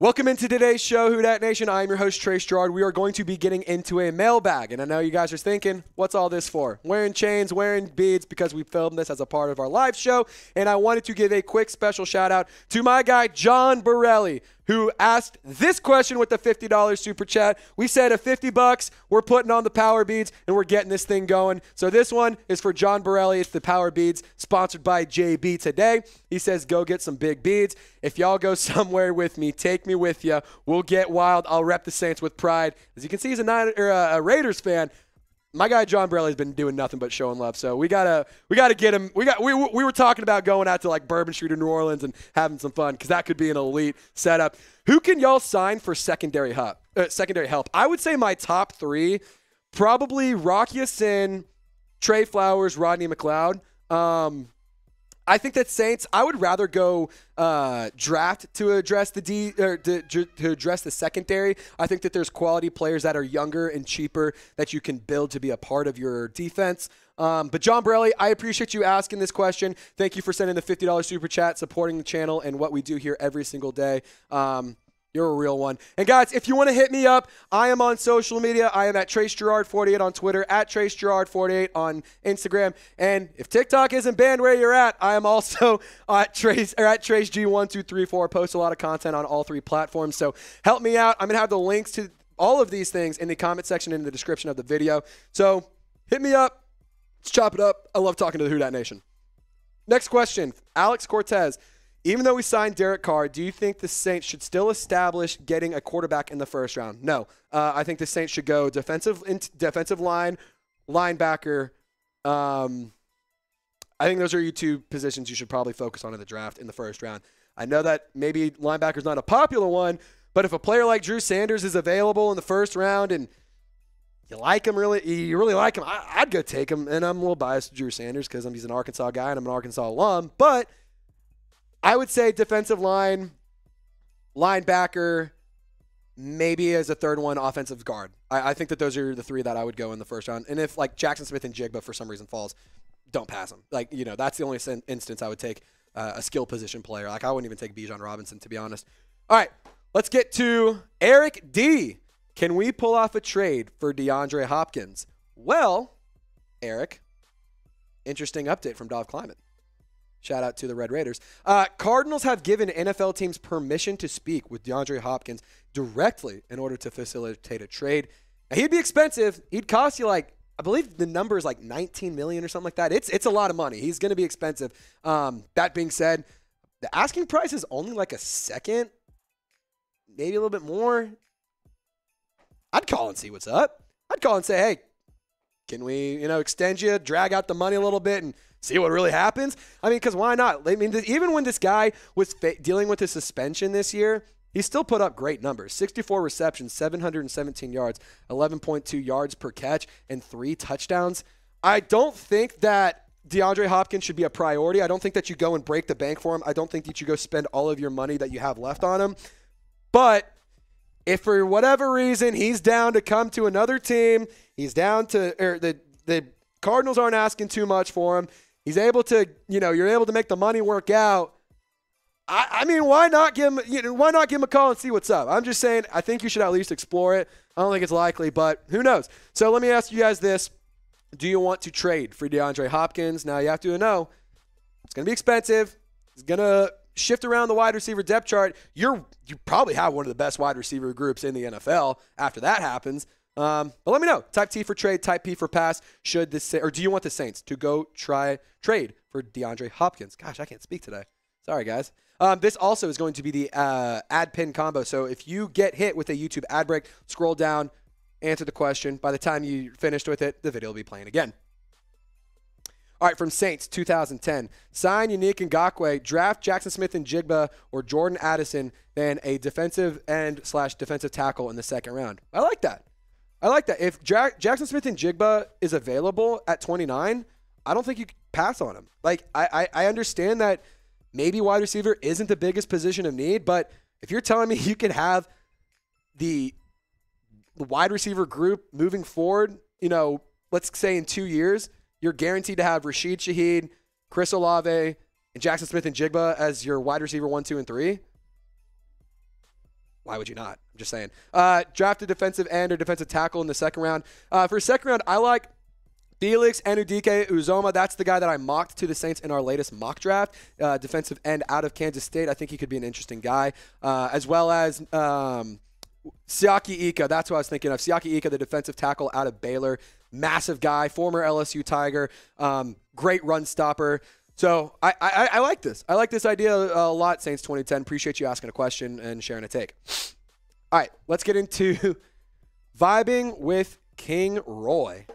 Welcome into today's show, Who Dat Nation. I'm your host, Trace Gerard. We are going to be getting into a mailbag. And I know you guys are thinking, what's all this for? Wearing chains, wearing beads, because we filmed this as a part of our live show. And I wanted to give a quick special shout out to my guy, John Borelli, who asked this question with the $50 super chat. We said at $50, we're putting on the power beads and we're getting this thing going. So this one is for John Borelli. It's the power beads sponsored by JB today. He says, go get some big beads. If y'all go somewhere with me, take me with you. We'll get wild. I'll rep the Saints with pride. As you can see, he's a Raiders fan. My guy John Borelli's been doing nothing but showing love, so we gotta get him. We were talking about going out to like Bourbon Street in New Orleans and having some fun because that could be an elite setup. Who can y'all sign for secondary help? I would say my top three, probably Rocky Ya-Sin, Trey Flowers, Rodney McLeod. I think that Saints, I would rather go draft to address to address the secondary. I think that there's quality players that are younger and cheaper that you can build to be a part of your defense. But John Borelli, I appreciate you asking this question. Thank you for sending the $50 super chat, supporting the channel and what we do here every single day. You're a real one. And guys, if you want to hit me up, I am on social media. I am at TraceGerard48 on Twitter, at TraceGerard48 on Instagram. And if TikTok isn't banned where you're at, I am also at TraceG1234. Post a lot of content on all three platforms. So help me out. I'm going to have the links to all of these things in the comment section and in the description of the video. So hit me up. Let's chop it up. I love talking to the Who Dat Nation. Next question, Alex Cortez. Even though we signed Derek Carr, do you think the Saints should still establish getting a quarterback in the first round? No. I think the Saints should go defensive line, linebacker. I think those are your two positions you should probably focus on in the draft in the first round. I know that maybe linebacker's not a popular one, but if a player like Drew Sanders is available in the first round and you really like him, I'd go take him. And I'm a little biased to Drew Sanders because he's an Arkansas guy and I'm an Arkansas alum, but I would say defensive line, linebacker, maybe as a third one, offensive guard. I think that those are the three that I would go in the first round. And if like Jaxon Smith-Njigba for some reason falls, don't pass him. That's the only instance I would take a skill position player. Like I wouldn't even take Bijan Robinson, to be honest. All right, let's get to Eric D. Can we pull off a trade for DeAndre Hopkins? Well, Eric, interesting update from Dov Kleiman. Shout out to the Red Raiders. Cardinals have given NFL teams permission to speak with DeAndre Hopkins directly in order to facilitate a trade. Now, he'd be expensive. He'd cost you I believe the number is $19 million or something like that. It's a lot of money. He's going to be expensive. That being said, the asking price is only a second, maybe a little bit more. I'd call and see what's up. I'd call and say, hey, can we, extend you, drag out the money a little bit and see what really happens? I mean, because why not? I mean, even when this guy was dealing with his suspension this year, he still put up great numbers. 64 receptions, 717 yards, 11.2 yards per catch, and 3 touchdowns. I don't think that DeAndre Hopkins should be a priority. I don't think that you go and break the bank for him. I don't think that you go spend all of your money that you have left on him. But if for whatever reason he's down to come to another team, he's down to the Cardinals aren't asking too much for him. He's able to, you're able to make the money work out. I mean, why not give him a call and see what's up? I'm just saying, I think you should at least explore it. I don't think it's likely, but who knows? So let me ask you guys this. Do you want to trade for DeAndre Hopkins? Now you have to know it's going to be expensive. It's going to shift around the wide receiver depth chart. You probably have one of the best wide receiver groups in the NFL after that happens. But let me know. Type T for trade, type P for pass. Do you want the Saints to go trade for DeAndre Hopkins? Gosh, I can't speak today. Sorry, guys. This also is going to be the ad pin combo. So if you get hit with a YouTube ad break, scroll down, answer the question. By the time you're finished with it, the video will be playing again. All right, from Saints 2010. Sign Yannick Ngakoue, draft Jaxon Smith-Njigba or Jordan Addison, then a defensive end/defensive tackle in the second round. I like that. If Jaxon Smith-Njigba is available at 29, I don't think you can pass on him. I understand that maybe wide receiver isn't the biggest position of need, but if you're telling me you can have the wide receiver group moving forward, let's say in 2 years, you're guaranteed to have Rashid Shaheed, Chris Olave, and Jaxon Smith-Njigba as your wide receiver 1, 2, and 3. why would you not? I'm just saying. Draft a defensive end or defensive tackle in the second round. For second round, I like Felix Anudike Uzoma. That's the guy that I mocked to the Saints in our latest mock draft. Defensive end out of Kansas State. I think he could be an interesting guy. As well as Siaki Ika. That's what I was thinking of. Siaki Ika, the defensive tackle out of Baylor. Massive guy. Former LSU Tiger. Great run stopper. So I like this. I like this idea a lot, Saints 2010. Appreciate you asking a question and sharing a take. All right, let's get into vibing with King Roy.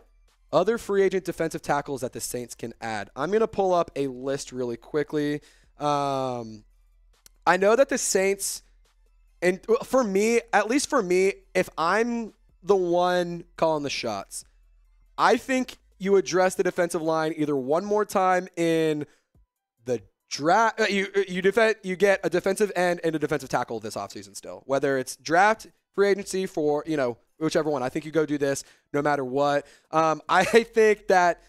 Other free agent defensive tackles that the Saints can add. I'm going to pull up a list really quickly. I know that the Saints, and for me, at least for me, if I'm the one calling the shots, I think you address the defensive line either one more time in the draft. You get a defensive end and a defensive tackle this offseason still. Whether it's draft, free agency for, whichever one. I think you go do this no matter what. I think that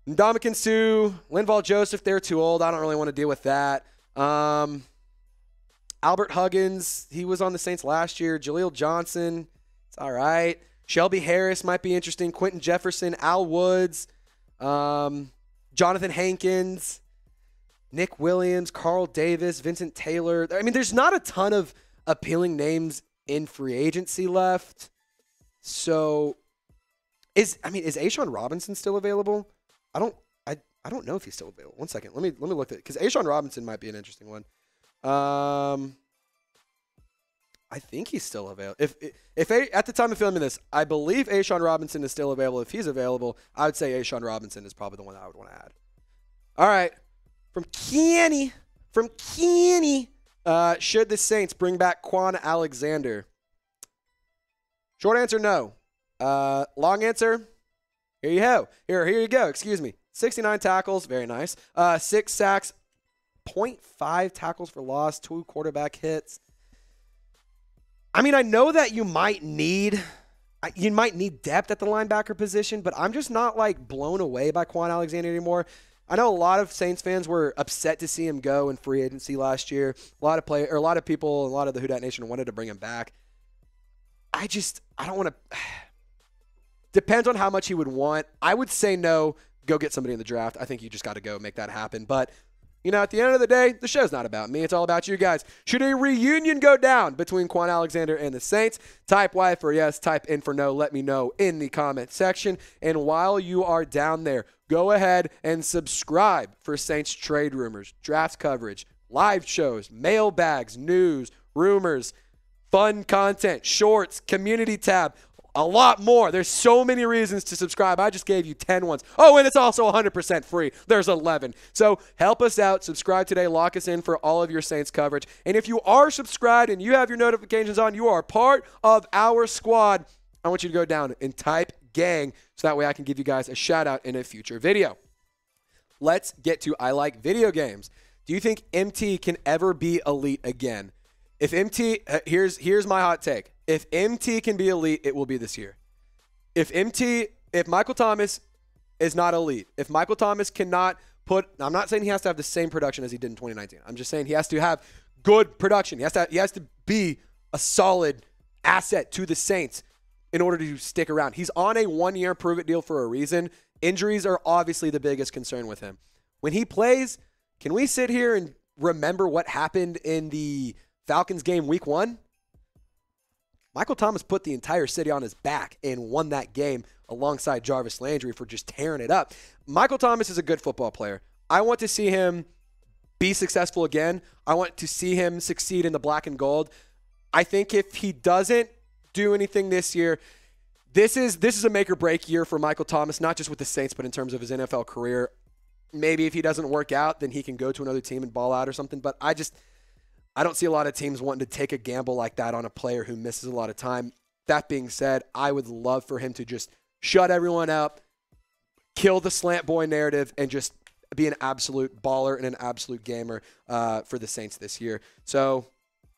Ndamukong Suh, Linval Joseph, they're too old. I don't really want to deal with that. Albert Huggins, he was on the Saints last year. Jaleel Johnson, it's all right. Shelby Harris might be interesting. Quentin Jefferson, Al Woods, Jonathan Hankins, Nick Williams, Carl Davis, Vincent Taylor. I mean, there's not a ton of appealing names in free agency left. So is A'Shawn Robinson still available? I don't know if he's still available. One second. Let me look at it, because A'Shawn Robinson might be an interesting one. I think he's still available. If at the time of filming this, I believe A'Shawn Robinson is still available. If he's available, I would say A'Shawn Robinson is probably the one that I would want to add. All right. From Kenny. Should the Saints bring back Kwon Alexander? Short answer, no. Long answer, here you go. Here you go. Excuse me. 69 tackles. Very nice. 6 sacks. 0.5 tackles for loss. 2 quarterback hits. I mean, I know that you might need depth at the linebacker position, but I'm just not blown away by Kwon Alexander anymore. I know a lot of Saints fans were upset to see him go in free agency last year. A lot of people, a lot of the Who Dat Nation wanted to bring him back. I don't want to. Depends on how much he would want. I would say no. Go get somebody in the draft. I think you just got to go make that happen. But at the end of the day, the show's not about me. It's all about you guys. Should a reunion go down between Kwon Alexander and the Saints? Type Y for yes, type N for no. Let me know in the comment section. And while you are down there, go ahead and subscribe for Saints trade rumors, draft coverage, live shows, mailbags, news, rumors, fun content, shorts, community tab, a lot more. There's so many reasons to subscribe. I just gave you 10 ones. Oh, and it's also 100% free. There's 11. So help us out. Subscribe today. Lock us in for all of your Saints coverage. And if you are subscribed and you have your notifications on, you are part of our squad. I want you to go down and type gang so that way I can give you guys a shout out in a future video. Let's get to I like video games. Do you think MT can ever be elite again? If MT, here's my hot take. If MT can be elite, it will be this year. If Michael Thomas is not elite, if Michael Thomas cannot I'm not saying he has to have the same production as he did in 2019. I'm just saying he has to have good production. He has to be a solid asset to the Saints in order to stick around. He's on a 1-year prove-it deal for a reason. Injuries are obviously the biggest concern with him. When he plays, can we sit here and remember what happened in the Falcons game week 1? Michael Thomas put the entire city on his back and won that game alongside Jarvis Landry for just tearing it up. Michael Thomas is a good football player. I want to see him be successful again. I want to see him succeed in the black and gold. I think if he doesn't do anything this year, this is a make or break year for Michael Thomas, not just with the Saints, but in terms of his NFL career. Maybe if he doesn't work out, then he can go to another team and ball out or something. But I don't see a lot of teams wanting to take a gamble like that on a player who misses a lot of time. That being said, I would love for him to just shut everyone up, kill the slant boy narrative, and just be an absolute baller and an absolute gamer for the Saints this year. So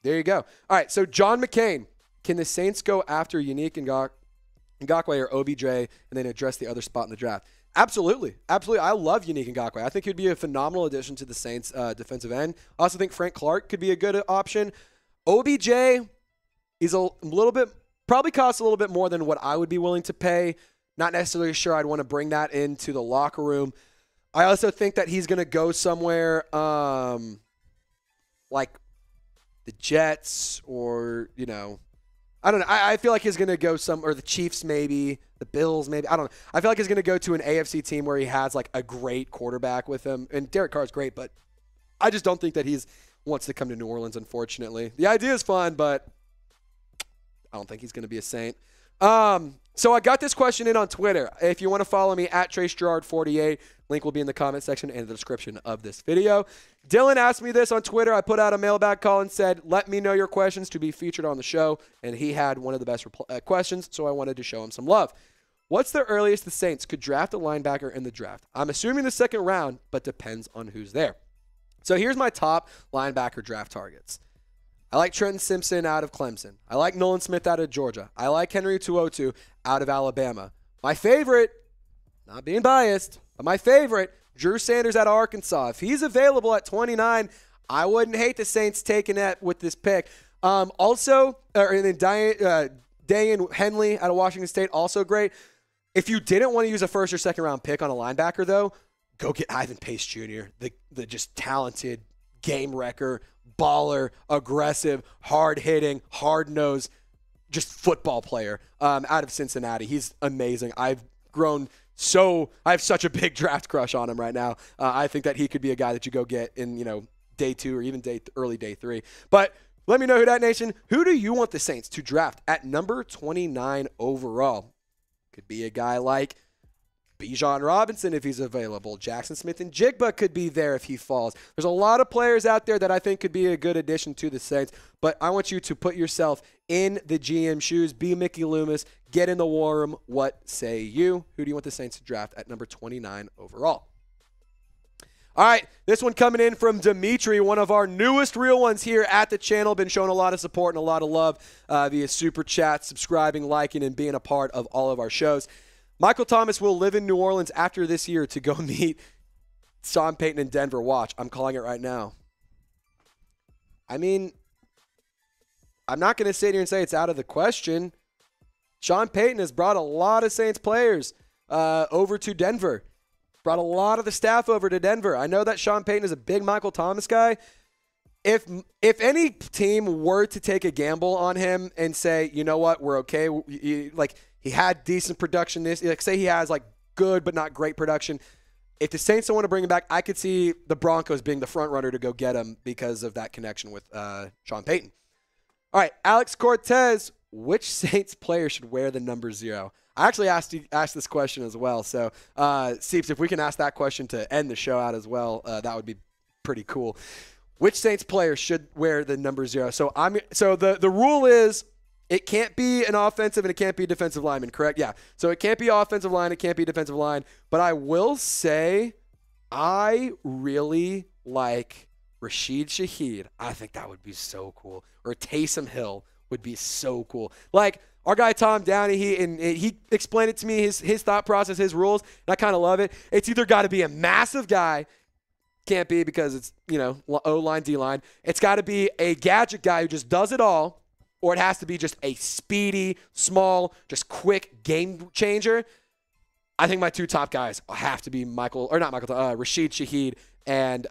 there you go. All right, so John McCain, can the Saints go after Yannick Ngakoue or OBJ and then address the other spot in the draft? Absolutely. Absolutely. I love Yannick Ngakoue. I think he'd be a phenomenal addition to the Saints defensive end. I also think Frank Clark could be a good option. OBJ, He's a little bit, probably costs a little bit more than what I would be willing to pay. Not necessarily sure I'd want to bring that into the locker room. I also think that he's going to go somewhere like the Jets or, I don't know. I feel like he's going to go or the Chiefs maybe, the Bills maybe. I don't know. I feel like he's going to go to an AFC team where he has like a great quarterback with him. And Derek Carr is great, but I just don't think that he wants to come to New Orleans, unfortunately. The idea is fun, but I don't think he's going to be a Saint. So I got this question in on Twitter. If you want to follow me at TraceGerard48, link will be in the comment section and the description of this video. Dylan asked me this on Twitter. I put out a mailbag call and said, let me know your questions to be featured on the show. And he had one of the best questions, so I wanted to show him some love. What's the earliest the Saints could draft a linebacker in the draft? I'm assuming the second round, but depends on who's there. So here's my top linebacker draft targets. I like Trenton Simpson out of Clemson. I like Nolan Smith out of Georgia. I like Henry Tuotu out of Alabama. My favorite, not being biased, but my favorite, Drew Sanders out of Arkansas. If he's available at 29, I wouldn't hate the Saints taking that with this pick. And then Dayan Henley out of Washington State, also great. If you didn't want to use a first or second round pick on a linebacker, though, go get Ivan Pace Jr., the just talented game wrecker, baller, aggressive, hard-hitting, hard-nosed, just football player out of Cincinnati. He's amazing. I have such a big draft crush on him right now. I think that he could be a guy that you go get in, day 2 or even early day 3. But let me know, Who Dat Nation. Who do you want the Saints to draft at number 29 overall? Could be a guy like Bijan Robinson if he's available. Jaxon Smith-Njigba could be there if he falls. There's a lot of players out there that I think could be a good addition to the Saints, but I want you to put yourself in the GM shoes. Be Mickey Loomis. Get in the war room. What say you? Who do you want the Saints to draft at number 29 overall? All right, this one coming in from Dimitri, one of our newest real ones here at the channel. Been showing a lot of support and a lot of love via Super Chat, subscribing, liking, and being a part of all of our shows. Michael Thomas will live in New Orleans after this year to go meet Sean Payton in Denver. Watch. I'm calling it right now. I mean, I'm not going to sit here and say it's out of the question. Sean Payton has brought a lot of Saints players over to Denver. Brought a lot of the staff over to Denver. I know that Sean Payton is a big Michael Thomas guy. If any team were to take a gamble on him and say, you know what, we're okay, he had decent production say he has good but not great production. If the Saints don't want to bring him back, I could see the Broncos being the front runner to go get him because of that connection with Sean Payton. All right, Alex Cortez, which Saints player should wear the number 0? I actually asked this question as well. So, Seeps, if we can ask that question to end the show out as well, that would be pretty cool. Which Saints player should wear the number 0? So the rule is it can't be an offensive and it can't be a defensive lineman, correct? Yeah. So it can't be offensive line, it can't be defensive line. But I will say I really like Rashid Shaheed. I think that would be so cool. Or Taysom Hill would be so cool. Our guy Tom Downey, he explained it to me, his thought process, his rules, and I kind of love it. It's either got to be a massive guy, can't be because it's, O-line, D-line. It's got to be a gadget guy who just does it all, or it has to be just a speedy, small, just quick game changer. I think my 2 top guys have to be Rashid Shaheed and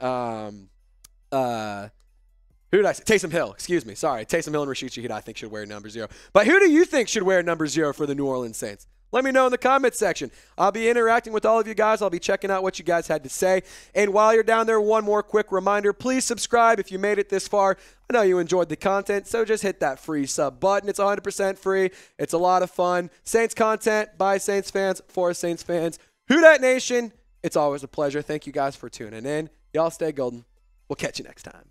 who did I say? Taysom Hill. Excuse me. Sorry. Taysom Hill and Rashid Shaheed I think should wear number 0. But who do you think should wear number 0 for the New Orleans Saints? Let me know in the comments section. I'll be interacting with all of you guys. I'll be checking out what you guys had to say. And while you're down there, one more quick reminder. Please subscribe if you made it this far. I know you enjoyed the content, so just hit that free sub button. It's 100% free. It's a lot of fun. Saints content by Saints fans for Saints fans. Who Dat Nation? It's always a pleasure. Thank you guys for tuning in. Y'all stay golden. We'll catch you next time.